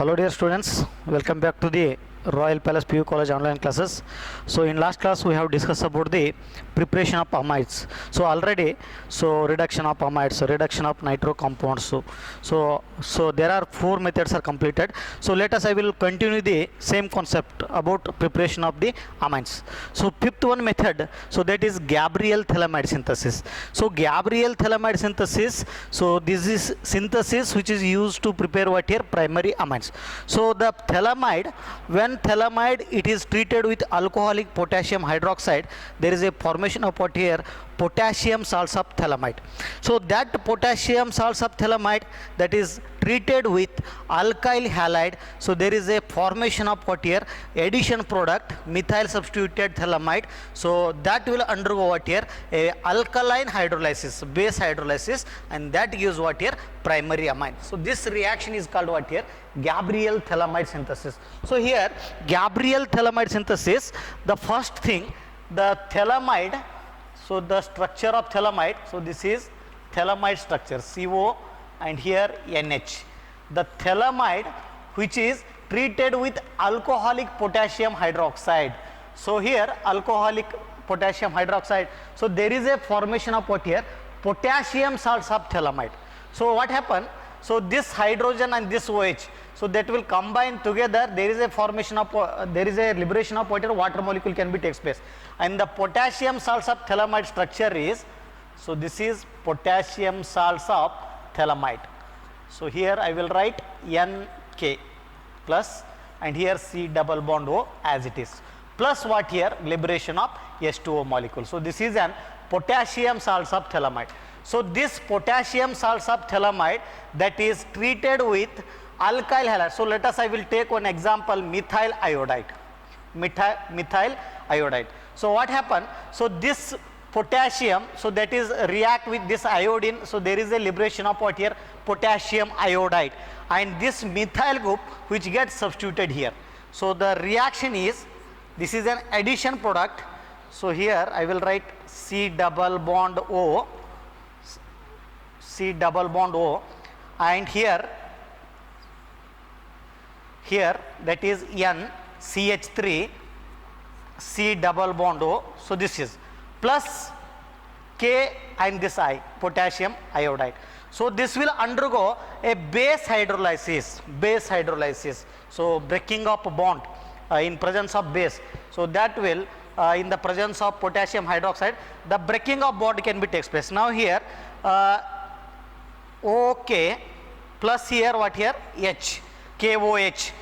Hello dear students, welcome back to the Royal Palace PU College online classes. So in last class we have discussed about the preparation of amides. So already reduction of amides, reduction of nitro compounds. So there are four methods are completed. So I will continue the same concept about preparation of the amides. So fifth one method, so that is Gabriel thalamide synthesis. So Gabriel thalamide synthesis, so this is synthesis which is used to prepare what here primary amides. So the thalamide, when thalamide it is treated with alcoholic potassium hydroxide, there is a formation of what here potassium salts of thalamide. So that potassium salts of thalamide that is treated with alkyl halide, so there is a formation of what here addition product methyl substituted thalamide. So that will undergo what here a alkaline hydrolysis, base hydrolysis, and that gives what here primary amine. So this reaction is called what here Gabriel thalamide synthesis. So here Gabriel thalamide synthesis, the first thing, the thalamide, so the structure of thalamide, so this is thalamide structure CO and here NH. The thalamide which is treated with alcoholic potassium hydroxide. So here alcoholic potassium hydroxide, so there is a formation of what here potassium salts of thalamide. So what happened? So this hydrogen and this OH, so that will combine together, there is a formation of there is a liberation of water molecule can be takes place, and the potassium salts of thalamide structure is, so this is potassium salts of thalamide. So here I will write NK plus and here C double bond O as it is, plus what here liberation of H2O molecule. So this is an potassium salts of thalamide. So this potassium salts of thalamide that is treated with alkyl halide. So I will take one example, methyl iodide. Methyl iodide. So what happened? So this potassium, so that is react with this iodine, so there is a liberation of what here potassium iodide, and this methyl group which gets substituted here. So the reaction is, this is an addition product. So here I will write C double bond O, C double bond O, and here that is N CH3 C double bond O. So this is plus K and this I, potassium iodide. So this will undergo a base hydrolysis, so breaking of bond in presence of base. So that will in the presence of potassium hydroxide, the breaking of bond can be takes place. Now here OK plus here what here H, KOH,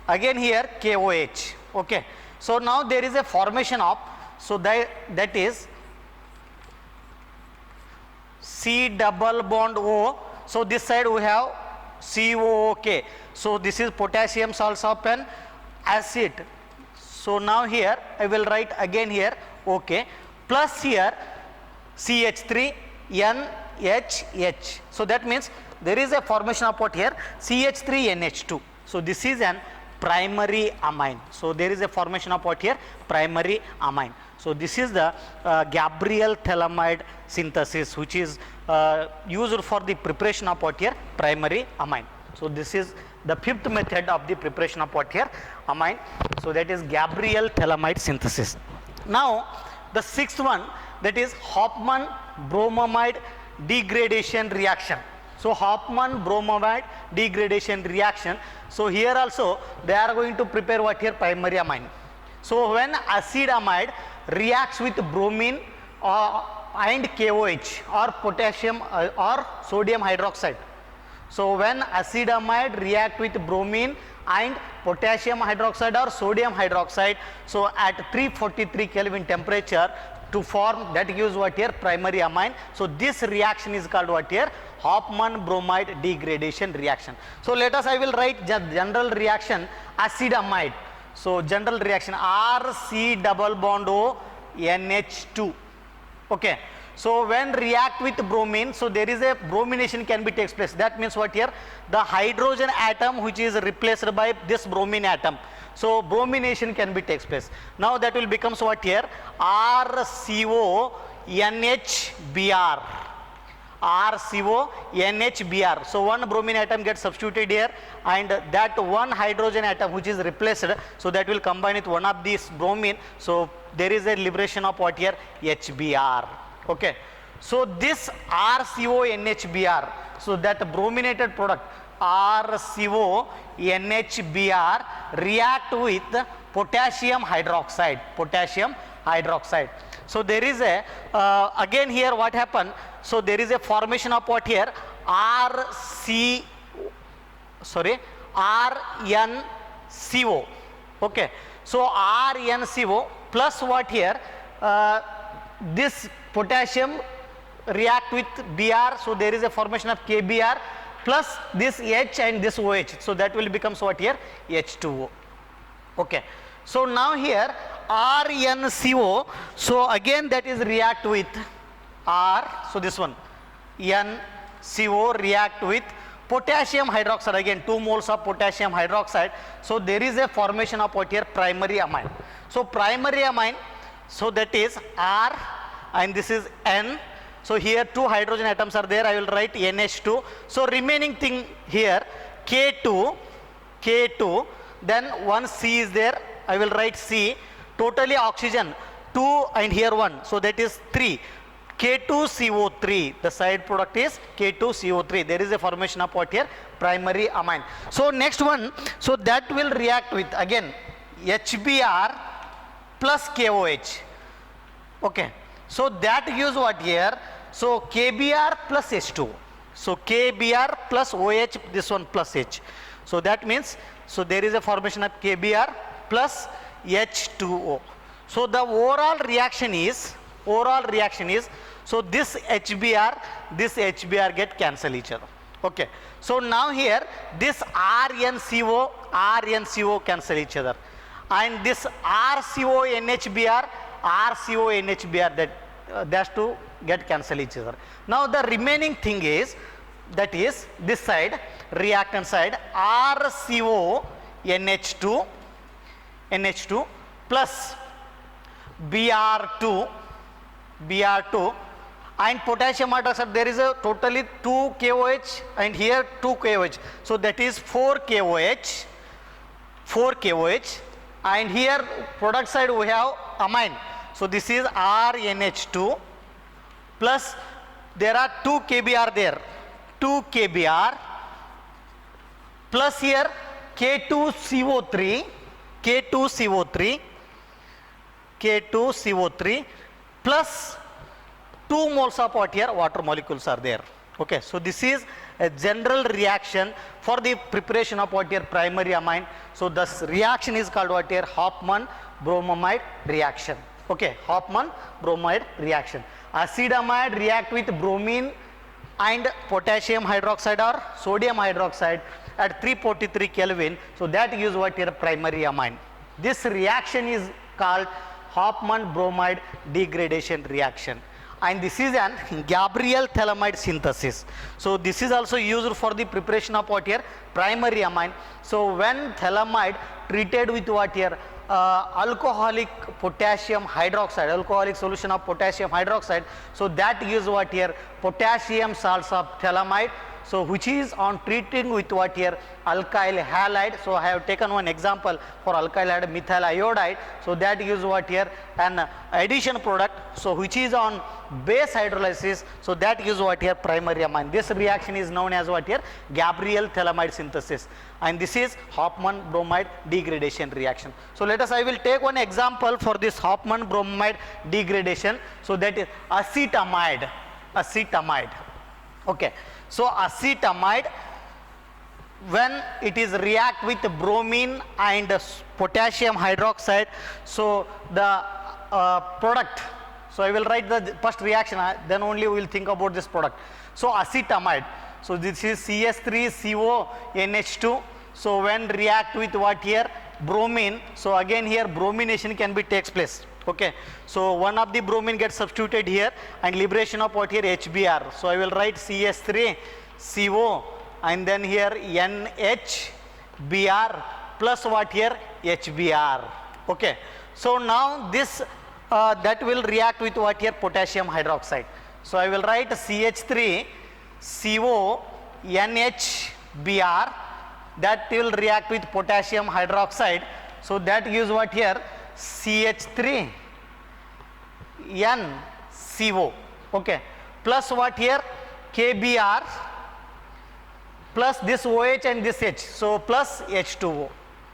again here KOH. Okay. So now there is a formation of, so that is C double bond O. So this side we have COOK. So this is potassium salts of an acid. So now here I will write again here OK plus here CH3 NHH. So that means there is a formation of what here CH3NH2. So this is an primary amine. So there is a formation of what here primary amine. So this is the Gabriel thalamide synthesis which is used for the preparation of what here primary amine. So this is the fifth method of the preparation of what here amine. So that is Gabriel thalamide synthesis. Now the sixth one, that is Hofmann bromamide degradation reaction. So Hofmann bromamide degradation reaction. So here also they are going to prepare what here primary amine. So when acid amide reacts with bromine and KOH or potassium or sodium hydroxide. So when acid amide react with bromine and potassium hydroxide or sodium hydroxide, so at 343 Kelvin temperature to form, that gives what here primary amine. So this reaction is called what here Hofmann bromide degradation reaction. So I will write general reaction acid amide. So general reaction RC double bond O NH2. Okay. So when react with bromine, so there is a bromination can be takes place. That means what here the hydrogen atom which is replaced by this bromine atom. So bromination can be takes place. Now that will becomes what here RCO NHBr. RCO NHBr. So one bromine atom gets substituted here, and that one hydrogen atom which is replaced, so that will combine with one of these bromine. So there is a liberation of what here? HBr. Okay. So this RCO NHBr, so that brominated product RCO NHBr react with potassium hydroxide. Potassium hydroxide. So there is a again here what happened? So there is a formation of what here? RNCO. Okay. So RNCO plus what here? This potassium react with Br. So there is a formation of KBr plus this H and this OH. So that will becomes what here? H2O. Okay. So now here RNCO, so again that is react with R, so this one NCO react with potassium hydroxide, again 2 moles of potassium hydroxide. So there is a formation of what here? Primary amine. So primary amine, so that is R and this is N. So here 2 hydrogen atoms are there, I will write NH2. So remaining thing here K2, then one C is there, I will write C. Totally oxygen 2 and here 1, so that is 3. K2CO3, the side product is K2CO3. There is a formation of what here? Primary amine. So next one, so that will react with again HBr plus KOH. Okay. So that gives what here? So KBr plus H2. So KBr plus OH, this one plus H. So that means, so there is a formation of KBr plus H2O. So the overall reaction is, so this HBr get cancel each other. Okay. So now here this RNCO cancel each other, and this RCO NHBr that that's to get cancel each other. Now the remaining thing is, that is this side, reactant side, RCO NH2 plus Br2 and potassium hydroxide. There is a totally 2 KOH and here 2 KOH. So that is 4 KOH, and here product side we have amine. So this is RNH2 plus there are 2 KBr there, 2 KBr plus here K2CO3 plus 2 moles of what here? Water molecules are there. Okay. So this is a general reaction for the preparation of what here? Primary amine. So this reaction is called what here? Hofmann-Bromamide reaction. Okay. Hofmann-Bromamide reaction. Acetamide react with bromine and potassium hydroxide or sodium hydroxide at 343 Kelvin. So that gives what here? Primary amine. This reaction is called Hofmann-Bromide degradation reaction, and this is an Gabriel phthalimide synthesis. So this is also used for the preparation of what here? Primary amine. So when phthalimide treated with what here? Alcoholic potassium hydroxide, alcoholic solution of potassium hydroxide, so that gives what here? Potassium salts of phthalimide. So which is on treating with what here? Alkyl halide. So I have taken one example for alkyl halide, methyl iodide. So that gives what here? An addition product. So which is on base hydrolysis. So that gives what here? Primary amine. This reaction is known as what here? Gabriel phthalimide synthesis. And this is Hofmann-Bromide degradation reaction. So let us, I will take one example for this Hofmann-Bromide degradation. So that is acetamide. Okay. So acetamide, when it is react with bromine and potassium hydroxide, so the product, so I will write the first reaction, then only we will think about this product. So acetamide, so this is CS3CONH2. So when react with what here? Bromine, so again here bromination can be takes place. Okay. So one of the bromine gets substituted here and liberation of what here? HBr. So I will write CS3CO and then here NHBr plus what here? HBr. Okay. So now this that will react with what here? Potassium hydroxide. So I will write CH3CONHBr, that will react with potassium hydroxide. So that gives what here? CH3NCO. Okay. Plus what here? KBr plus this OH and this H. So plus H2O.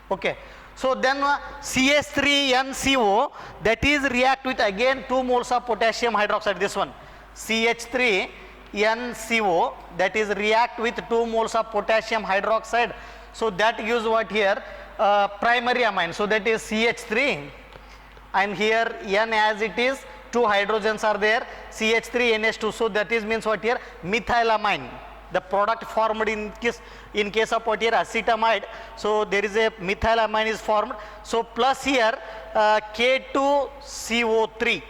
Okay. So then CH3NCO, that is react with again 2 moles of potassium hydroxide. This one CH3NCO, that is react with 2 moles of potassium hydroxide. So that gives what here? Primary amine. So that is CH3, and here N as it is, 2 hydrogens are there, CH3NH2. So that is means what here? Methylamine. The product formed in case of what here? Acetamide. So there is a methylamine is formed. So plus here K2CO3.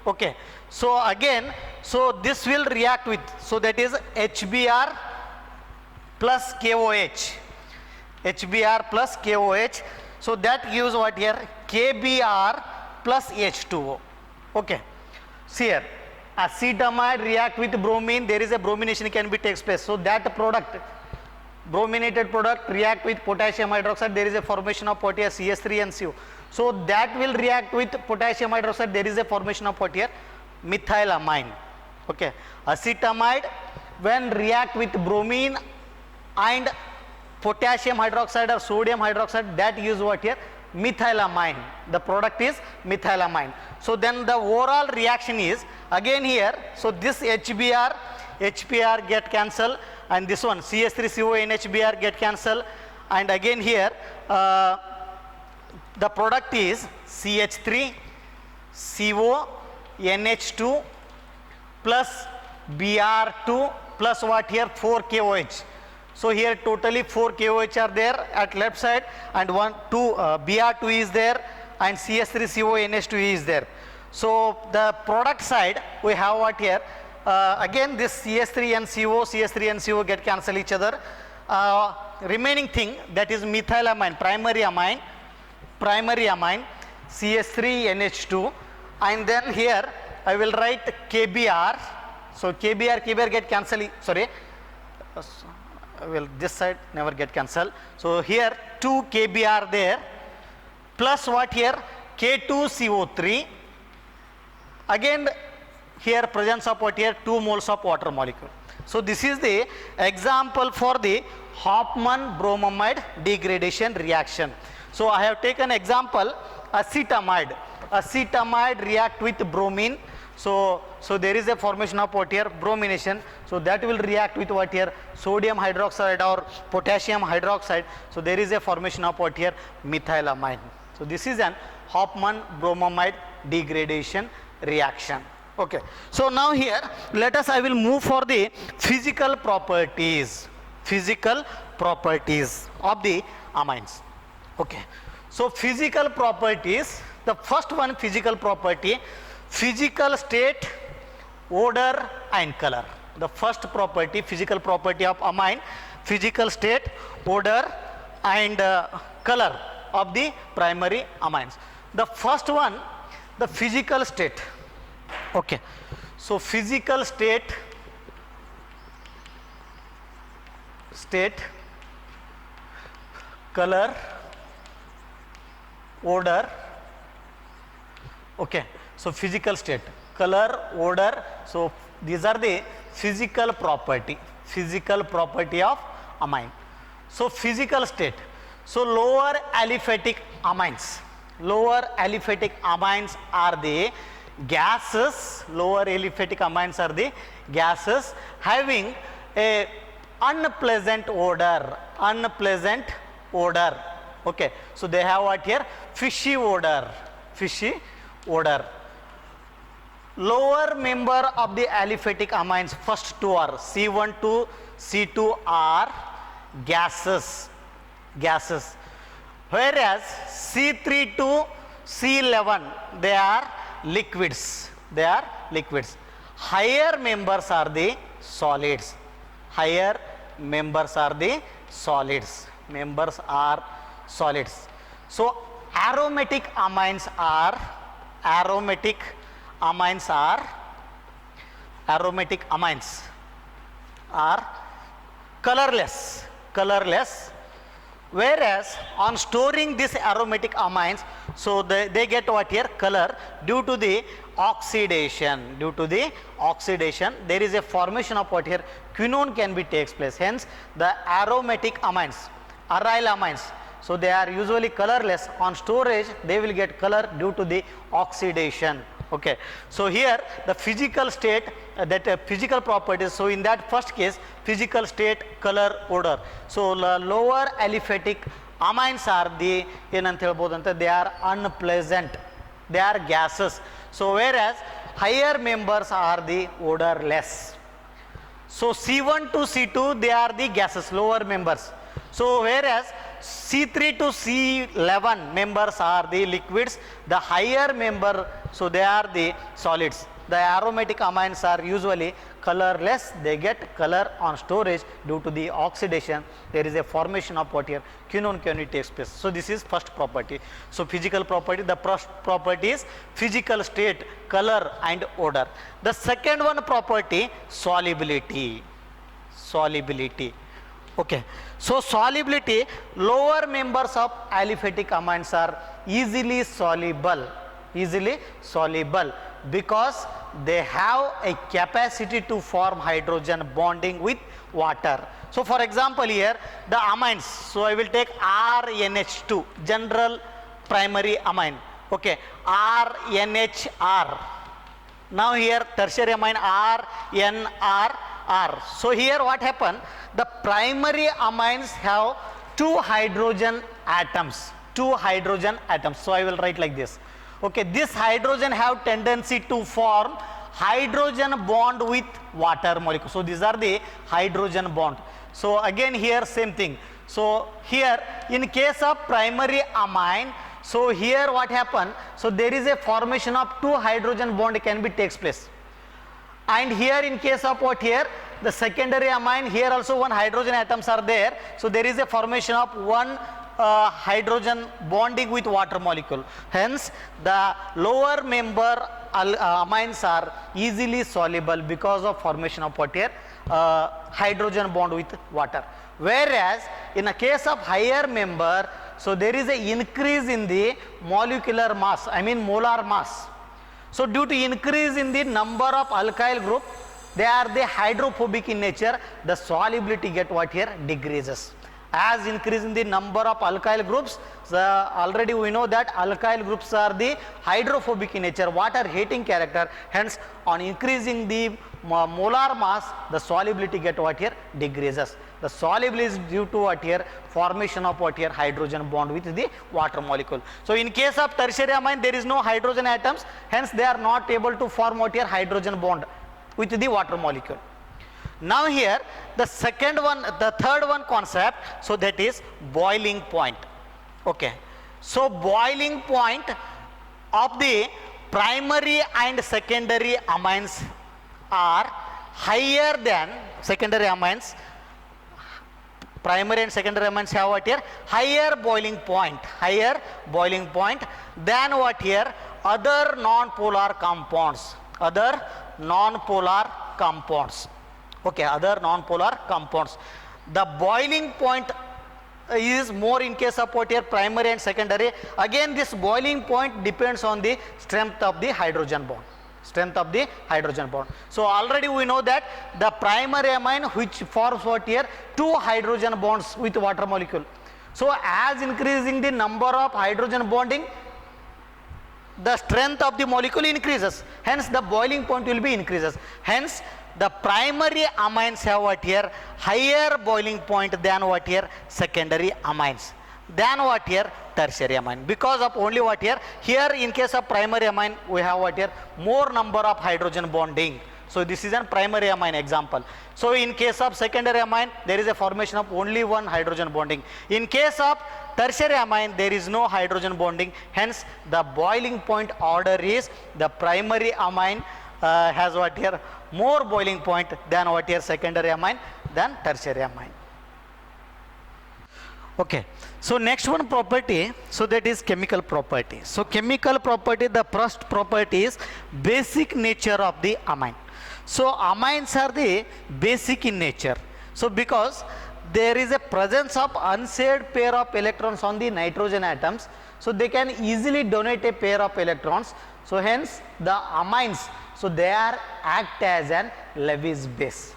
Okay. So again, so this will react with, so that is HBr plus KOH. HBr plus KOH. So that gives what here? KBr plus H2O. Okay. See here, acetamide react with bromine, there is a bromination can be takes place. So that product, brominated product react with potassium hydroxide, there is a formation of what here? CH3NCO. So that will react with potassium hydroxide, there is a formation of what here? Methylamine. Okay. Acetamide when react with bromine and potassium hydroxide or sodium hydroxide, that gives what here? Methylamine. The product is methylamine. So then the overall reaction is again here. So this HBr get cancelled, and this one CH3CONHBr get cancelled, and again here the product is CH3CONH2 plus Br2 plus what here? 4 KOH. So here totally 4 KOH are there at left side, and Br2 is there, and CH3CONH2 is there. So the product side we have what here? Again this CH3NCO get cancel each other. Remaining thing, that is methylamine, primary amine CH3NH2, and then here I will write KBr. So KBr get cancel, sorry, well this side never get cancelled. So here 2 KBr there, plus what here? K2CO3. Again here presence of what here? 2 moles of water molecule. So this is the example for the Hofmann-Bromamide degradation reaction. So I have taken example acetamide. Acetamide react with bromine. So there is a formation of what here? Bromination. So that will react with what here? Sodium hydroxide or potassium hydroxide. So there is a formation of what here? Methylamine. So this is an Hofmann-Bromamide degradation reaction. Okay. So now here I will move for the physical properties of the amines. Okay. So physical properties, the first one physical property, physical state, odor and color. The first property, physical property of amine, physical state, odor and color of the primary amines. The first one, the physical state. Okay. So physical state, color, odor. Okay. So physical state, color, odor. So these are the physical property of amine. So physical state. So lower aliphatic amines are the gases. Lower aliphatic amines are the gases having a unpleasant odor. Okay. So they have what here? Fishy odor. Lower member of the aliphatic amines, first two are C1 to C2 are gases, whereas C3 to C11 they are liquids. Higher members are the solids. So aromatic amines are aromatic amines are colorless, whereas on storing these aromatic amines, so they get what here, color due to the oxidation. There is a formation of what here, quinone can be takes place. Hence the aromatic amines, aryl amines, so they are usually colorless. On storage they will get color due to the oxidation. Okay, so here the physical state, physical properties. So in that first case, physical state, color, odor. So lower aliphatic amines are the ಏನಂತ ಹೇಳ್ಬೋದು ಅಂತ, they are unpleasant, they are gases. So whereas higher members are the odorless. So C1 to C2 they are the gases, lower members. So whereas C3 to C11 members are the liquids, the higher member, so they are the solids. The aromatic amines are usually colorless, they get color on storage due to the oxidation. There is a formation of what here, quinone can takes place. So this is first property. So physical property, the first property is physical state, color and odor. The second one property, solubility. Okay, so solubility, lower members of aliphatic amines are easily soluble because they have a capacity to form hydrogen bonding with water. So for example here the amines, so I will take RNH2, general primary amine. Okay, RNHR. Now here tertiary amine RNRR. So here what happened, the primary amines have two hydrogen atoms. So I will write like this. Okay, this hydrogen have tendency to form hydrogen bond with water molecule. So these are the hydrogen bond. So again here same thing. So here in case of primary amine, so here what happened, so there is a formation of two hydrogen bond can be takes place. And here in case of what here, the secondary amine, here also one hydrogen atoms are there. So there is a formation of one hydrogen bonding with water molecule. Hence the lower member amines are easily soluble because of formation of what here, hydrogen bond with water. Whereas in a case of higher member, so there is a increase in the molecular mass, I mean molar mass. So due to increase in the number of alkyl group, they are the hydrophobic in nature, the solubility get what here, decreases. As increase in the number of alkyl groups, already we know that alkyl groups are the hydrophobic in nature, water hating character. Hence on increasing the molar mass, the solubility get what here, decreases. The solubility is due to what here, formation of what here, hydrogen bond with the water molecule. So in case of tertiary amine, there is no hydrogen atoms, hence they are not able to form what here, hydrogen bond with the water molecule. Now here the second one, the third one concept, so that is boiling point. Okay, so boiling point of the primary and secondary amines are higher than secondary amines. Primary and secondary amines have what here, higher boiling point than what here, other non-polar compounds. Okay, other non-polar compounds. The boiling point is more in case of what here, primary and secondary. Again this boiling point depends on the strength of the hydrogen bond. So already we know that the primary amine which forms what here, two hydrogen bonds with water molecule. So as increasing the number of hydrogen bonding, the strength of the molecule increases, hence the boiling point will be increases. Hence the primary amines have what here, higher boiling point than what here, secondary amines, than what here, tertiary amine, because of only what here, in case of primary amine we have what here, more number of hydrogen bonding. So this is a primary amine example. So in case of secondary amine, there is a formation of only one hydrogen bonding. In case of tertiary amine, there is no hydrogen bonding, hence the boiling point order is the primary amine has what here, more boiling point than what here, secondary amine than tertiary amine. Okay, so next one property, so that is chemical property. So chemical property, the first property is basic nature of the amine. So amines are the basic in nature. So because there is a presence of unshared pair of electrons on the nitrogen atoms, so they can easily donate a pair of electrons. So hence the amines, so they are act as an Lewis base.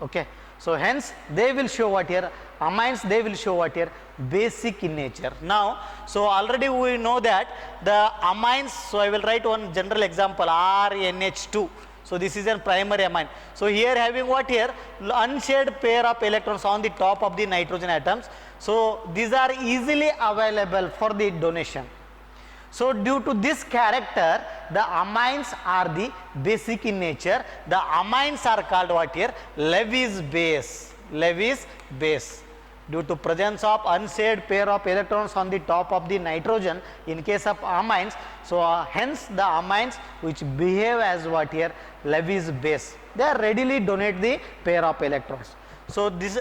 Okay. So hence they will show what here, amines they will show what here, basic in nature. Now, so already we know that the amines, so I will write one general example, RNH2. So this is a primary amine. So here having what here, unshared pair of electrons on the top of the nitrogen atoms. So these are easily available for the donation. So due to this character, the amines are the basic in nature. The amines are called what here? Lewis base. Lewis base. Due to presence of unshared pair of electrons on the top of the nitrogen in case of amines. So hence the amines which behave as what here? Lewis base. They are readily donate the pair of electrons. So this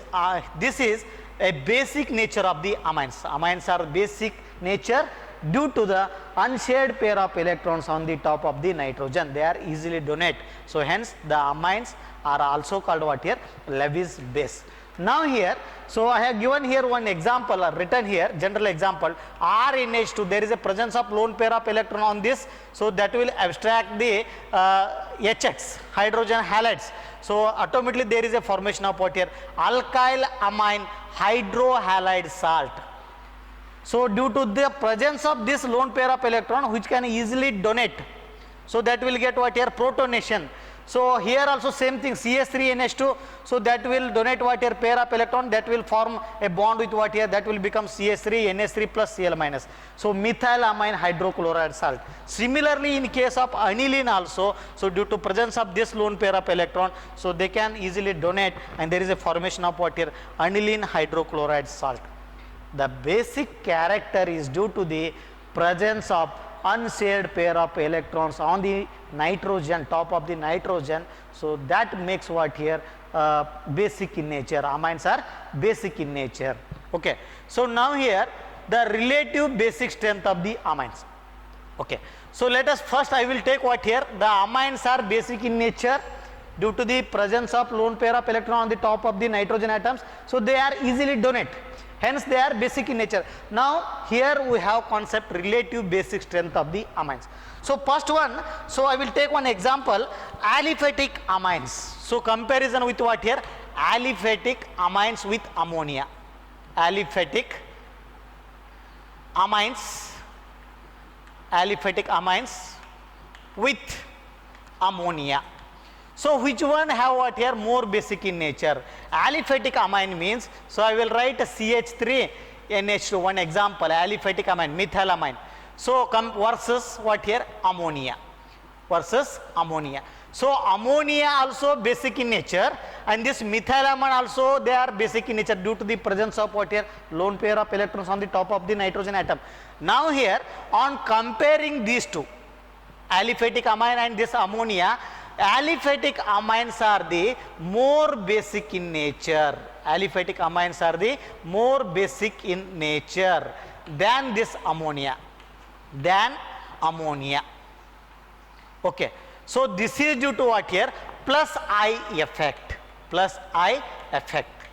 is a basic nature of the amines. Amines are basic nature due to the unshared pair of electrons on the top of the nitrogen. They are easily donate. So hence the amines are also called what here? Lewis base. Now here, so I have given here one example written here, general example, RNH2, there is a presence of lone pair of electron on this, so that will abstract the HX, hydrogen halides. So automatically there is a formation of what here? Alkyl amine hydrohalide salt. So due to the presence of this lone pair of electron which can easily donate, so that will get what here? Protonation. So here also same thing, CH3NH2, so that will donate what here? Pair of electron, that will form a bond with what here? That will become CH3NH3 plus Cl minus. So methylamine hydrochloride salt. Similarly in case of aniline also, so due to presence of this lone pair of electron, so they can easily donate and there is a formation of what here? Aniline hydrochloride salt. The basic character is due to the presence of unshared pair of electrons on the nitrogen, top of the nitrogen. So that makes what here? Basic in nature. Amines are basic in nature. Okay. So now here the relative basic strength of the amines. Okay. So let us first, I will take what here? The amines are basic in nature due to the presence of lone pair of electron on the top of the nitrogen atoms. So they are easily donate. Hence they are basic in nature. Now here we have concept relative basic strength of the amines. So first one, so I will take one example, aliphatic amines. So comparison with what here? Aliphatic amines with ammonia. Aliphatic amines, aliphatic amines with ammonia. So which one have what here? More basic in nature. Aliphatic amine means, so I will write a CH3NH2, one example, aliphatic amine, methylamine. So come versus what here? Ammonia. Versus ammonia. So ammonia also basic in nature and this methylamine also they are basic in nature due to the presence of what here? Lone pair of electrons on the top of the nitrogen atom. Now here on comparing these two, aliphatic amine and this ammonia, aliphatic amines are the more basic in nature. Aliphatic amines are the more basic in nature than this ammonia. Than ammonia. Okay. So this is due to what here? Plus I effect. Plus I effect.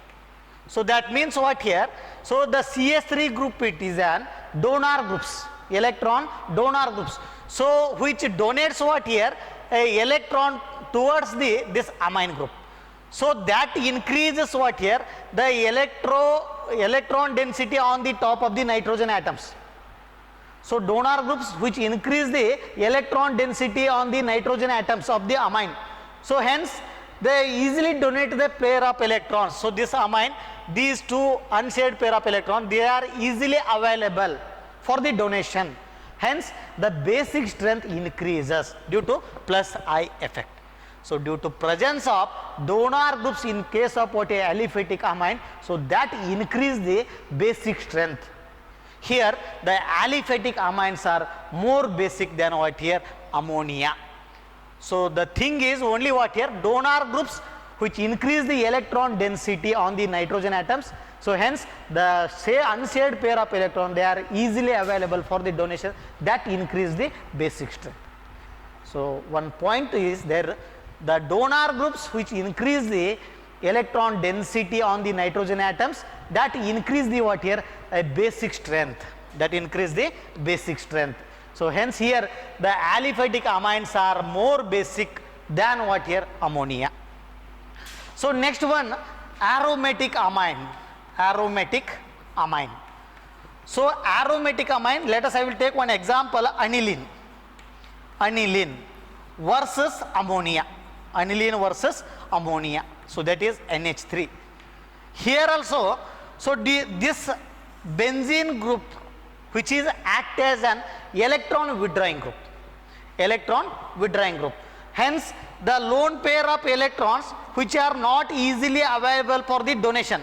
So that means what here? So the CH3 group, it is an donor groups, electron donor groups. So which donates what here? A electron towards this amine group. So that increases what here? The electron density on the top of the nitrogen atoms. So donor groups which increase the electron density on the nitrogen atoms of the amine. So hence they easily donate the pair of electrons. So this amine, these two unshared pair of electrons, they are easily available for the donation. Hence the basic strength increases due to plus I effect. So due to presence of donor groups in case of what a aliphatic amine, so that increase the basic strength. Here the aliphatic amines are more basic than what here? Ammonia. So the thing is only what here? Donor groups which increase the electron density on the nitrogen atoms. So hence the unshared pair of electron, they are easily available for the donation, that increase the basic strength. So one point is there, The donor groups which increase the electron density on the nitrogen atoms, that increase the what here, a basic strength, that increase the basic strength. So hence here the aliphatic amines are more basic than what here, ammonia. So next one, aromatic amine, aromatic amine. So aromatic amine, let us, I will take one example, aniline, aniline versus ammonia, aniline versus ammonia. So that is NH3. Here also, so this benzene group which is act as an electron withdrawing group, electron withdrawing group. Hence the lone pair of electrons which are not easily available for the donation,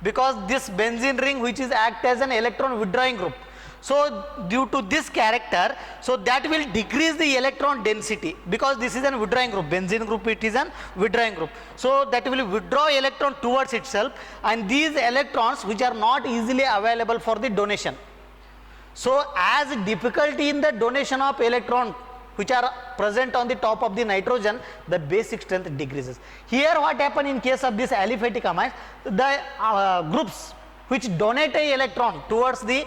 because this benzene ring which is act as an electron withdrawing group. So due to this character, so that will decrease the electron density, because this is an withdrawing group, benzene group, it is an withdrawing group. So that will withdraw electron towards itself, and these electrons which are not easily available for the donation. So as difficulty in the donation of electron which are present on the top of the nitrogen, the basic strength decreases. Here what happen in case of this aliphatic amines, the groups which donate a electron towards the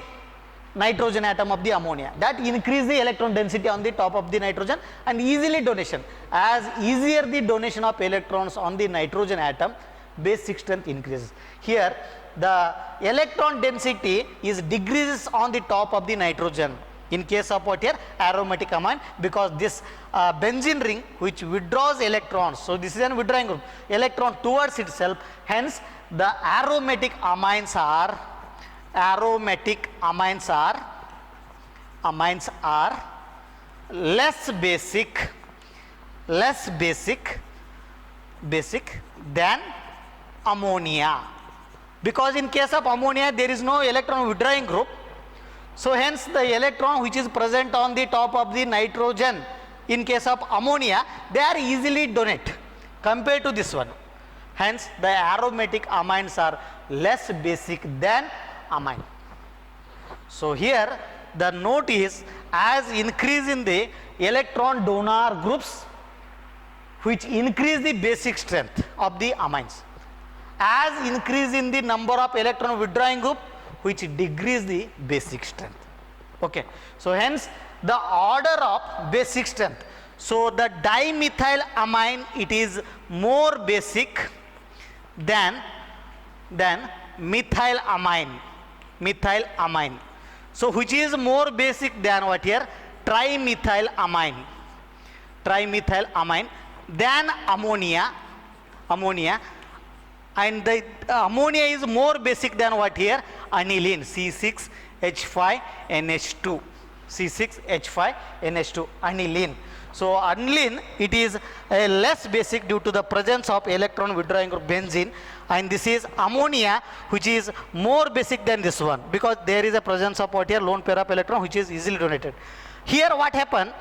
nitrogen atom of the ammonia, that increase the electron density on the top of the nitrogen and easily donation. As easier the donation of electrons on the nitrogen atom, basic strength increases. Here the electron density is decreases on the top of the nitrogen in case of what here, aromatic amine, because this benzene ring which withdraws electrons, so this is an withdrawing group, electron towards itself. Hence the aromatic amines are less basic than ammonia, because in case of ammonia there is no electron withdrawing group. So hence the electron which is present on the top of the nitrogen in case of ammonia, they are easily donate compared to this one. Hence the aromatic amines are less basic than amine. So here the note is, as increase in the electron donor groups which increase the basic strength of the amines, as increase in the number of electron withdrawing group which decrease the basic strength. Okay. So hence the order of basic strength. So the dimethyl amine, it is more basic than methyl amine. So which is more basic than what here? Trimethyl amine than ammonia, and the ammonia is more basic than what here? Aniline, C6H5NH2, C6H5NH2, aniline. So aniline, it is less basic due to the presence of electron withdrawing group benzene, and this is ammonia which is more basic than this one, because there is a presence of what here? Lone pair of electron which is easily donated. Here what happened?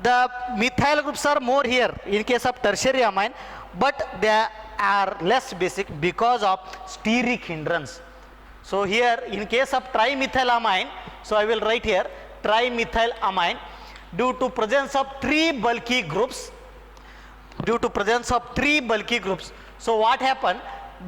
The methyl groups are more here in case of tertiary amine, but they are less basic because of steric hindrance. So here in case of trimethylamine, so I will write here trimethylamine, due to presence of three bulky groups, so what happened?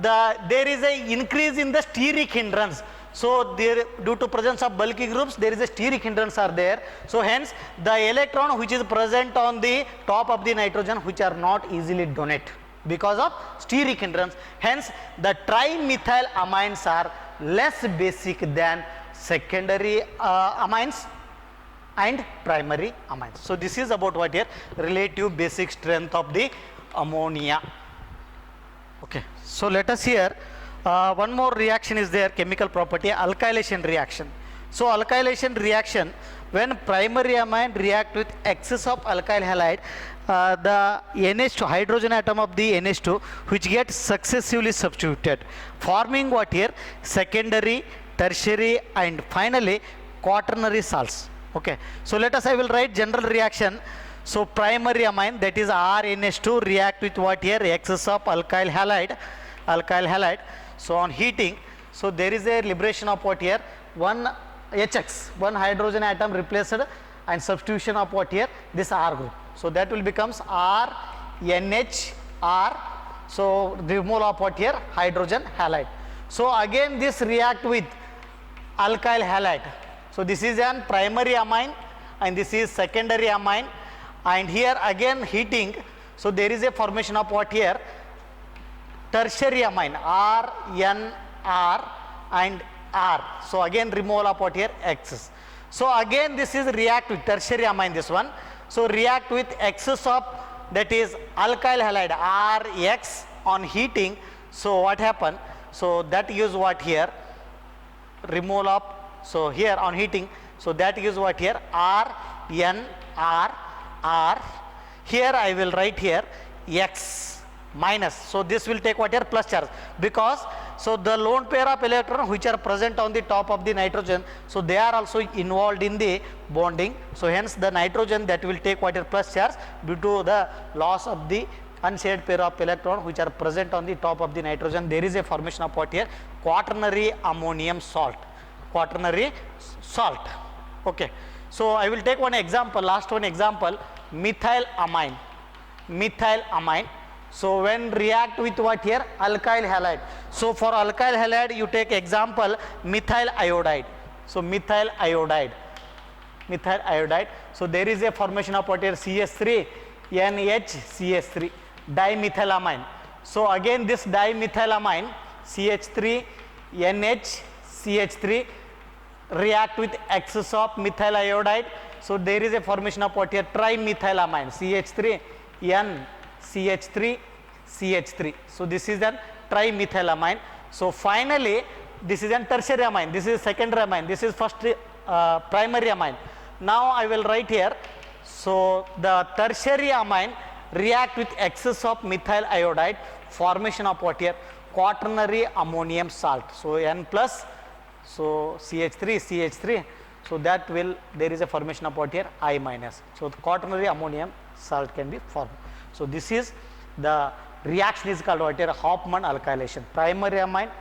There is a increase in the steric hindrance. So there, due to presence of bulky groups, there is a steric hindrance are there. So hence the electron which is present on the top of the nitrogen which are not easily donate because of steric hindrance. Hence the trimethyl amines are less basic than secondary amines and primary amines. So this is about what here? Relative basic strength of the ammonia. Okay. So let us here, one more reaction is there, chemical property, alkylation reaction. So alkylation reaction, when primary amine react with excess of alkyl halide, the NH2 hydrogen atom of the NH2 which gets successively substituted, forming what here? Secondary, tertiary and finally quaternary salts. Okay. So let us, I will write general reaction. So primary amine, that is RNH2, react with what here? Excess of alkyl halide. So on heating, so there is a liberation of what here? One HX, one hydrogen atom replaced and substitution of what here? This R group. So that will becomes R NHR. So removal of what here? Hydrogen halide. So again this react with alkyl halide. So this is an primary amine and this is secondary amine, and here again heating. So there is a formation of what here? Tertiary amine, R, N, R and R. So again removal of what here? X. So again this is react with tertiary amine, this one. So react with excess of, that is alkyl halide RX on heating. So what happen? So that gives what here? Removal of, so here on heating, so that gives what here? R, N, R, R. Here I will write here X minus. So this will take what here? Plus charge, because so the lone pair of electrons which are present on the top of the nitrogen, so they are also involved in the bonding. So hence the nitrogen that will take what here? Plus charge due to the loss of the unshaded pair of electrons which are present on the top of the nitrogen. There is a formation of what here? Quaternary ammonium salt. Quaternary salt. Okay. So I will take one example, last one example, methyl amine. Methyl amine. So when react with what here? Alkyl halide. So for alkyl halide you take example methyl iodide. So methyl iodide. Methyl iodide. So there is a formation of what here? CH3 NHCH3, dimethylamine. So again this dimethylamine CH3 NHCH3 react with excess of methyl iodide. So there is a formation of what here? Trimethylamine, CH3 N CH3 CH3. So this is an trimethylamine. So finally this is an tertiary amine, this is secondary amine, this is first primary amine. Now I will write here, so the tertiary amine react with excess of methyl iodide, formation of what here? Quaternary ammonium salt. So N plus, so CH3 CH3, so that will, there is a formation of what here? I minus. So the quaternary ammonium salt can be formed. So this is the reaction is called what here? Hofmann alkylation. Primary amine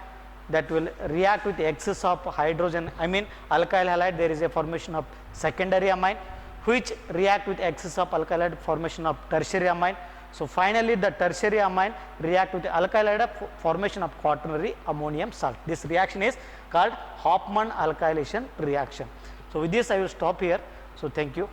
that will react with excess of hydrogen, I mean alkyl halide, there is a formation of secondary amine which react with excess of alkyl halide, formation of tertiary amine. So finally the tertiary amine react with alkyl halide, formation of quaternary ammonium salt. This reaction is called Hofmann alkylation reaction. So with this I will stop here. So thank you.